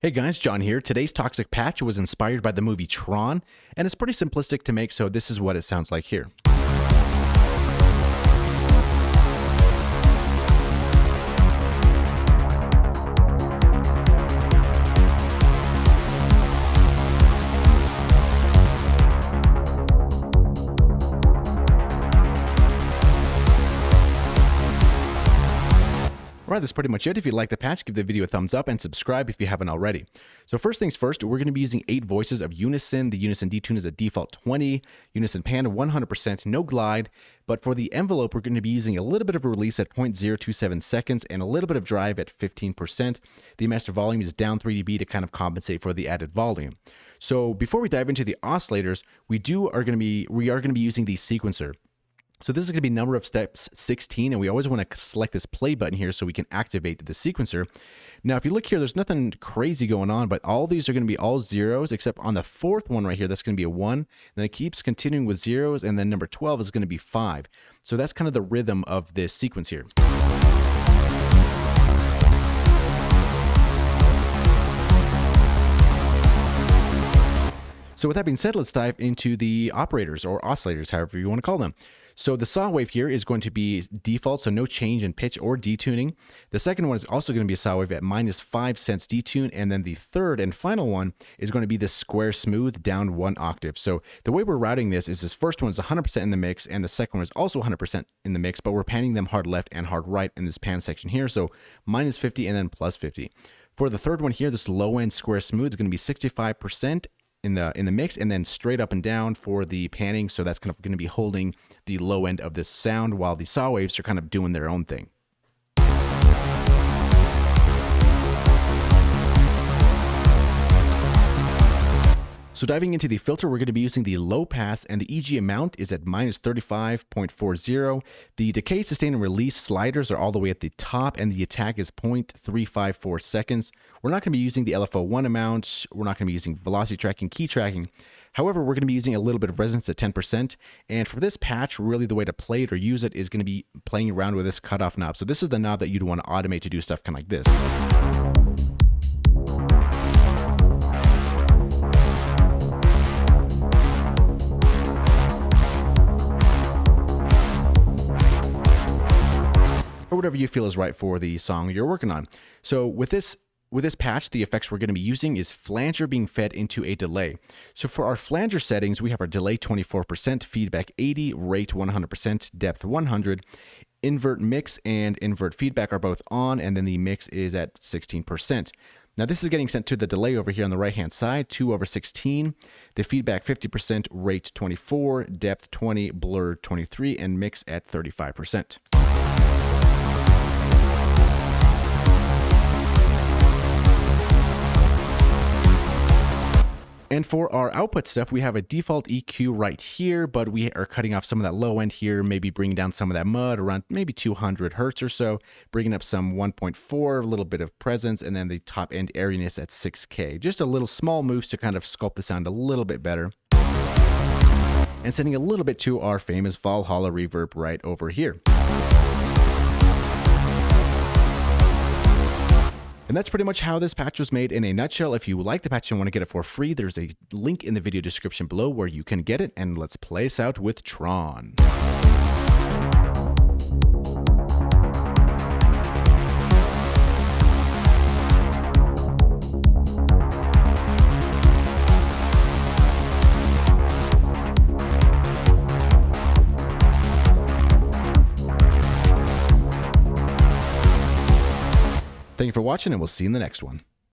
Hey guys, John here. Today's Toxic patch was inspired by the movie Tron, and it's pretty simplistic to make, so this is what it sounds like here. Alright, that's pretty much it. If you like the patch, give the video a thumbs up and subscribe if you haven't already. So first things first, we're going to be using 8 voices of Unison. The Unison detune is a default 20, Unison pan 100%, no glide, but for the envelope, we're going to be using a little bit of a release at 0.027 seconds and a little bit of drive at 15%. The master volume is down 3 dB to kind of compensate for the added volume. So before we dive into the oscillators, we are going to be using the sequencer. So this is going to be number of steps 16, and we always want to select this play button here so we can activate the sequencer. Now, if you look here, there's nothing crazy going on, but all these are going to be all zeros, except on the fourth one right here, that's going to be a 1. And then it keeps continuing with zeros, and then number 12 is going to be 5. So that's kind of the rhythm of this sequence here. So with that being said, let's dive into the operators or oscillators, however you want to call them. So the saw wave here is going to be default, so no change in pitch or detuning. The second one is also going to be a saw wave at -5 cents detune, and then the third and final one is going to be the square smooth down 1 octave. So the way we're routing this is this first one is 100% in the mix, and the second one is also 100% in the mix, but we're panning them hard left and hard right in this pan section here, so -50 and then +50. For the third one here, this low end square smooth is going to be 65% in the mix, and then straight up and down for the panning. So that's kind of going to be holding the low end of this sound while the saw waves are kind of doing their own thing. So diving into the filter, we're going to be using the low pass, and the EG amount is at -35.40. The decay, sustain, and release sliders are all the way at the top, and the attack is 0.354 seconds. We're not going to be using the LFO1 amount. We're not going to be using velocity tracking, key tracking. However, we're going to be using a little bit of resonance at 10%. And for this patch, really the way to play it or use it is going to be playing around with this cutoff knob. So this is the knob that you'd want to automate to do stuff kind of like this. Or whatever you feel is right for the song you're working on. So with this patch, the effects we're going to be using is flanger being fed into a delay. So for our flanger settings, we have our delay 24%, feedback 80, rate 100%, depth 100. Invert mix and invert feedback are both on, and then the mix is at 16%. Now this is getting sent to the delay over here on the right-hand side, 2/16. The feedback 50%, rate 24, depth 20, blur 23, and mix at 35%. And for our output stuff, we have a default EQ right here, but we are cutting off some of that low end here, maybe bringing down some of that mud around maybe 200 hertz or so, bringing up some 1.4, a little bit of presence, and then the top end airiness at 6K. Just a little small moves to kind of sculpt the sound a little bit better. And sending a little bit to our famous Valhalla reverb right over here. And that's pretty much how this patch was made in a nutshell. If you like the patch and want to get it for free, there's a link in the video description below where you can get it. And let's play us out with Tron. Thank you for watching, and we'll see you in the next one.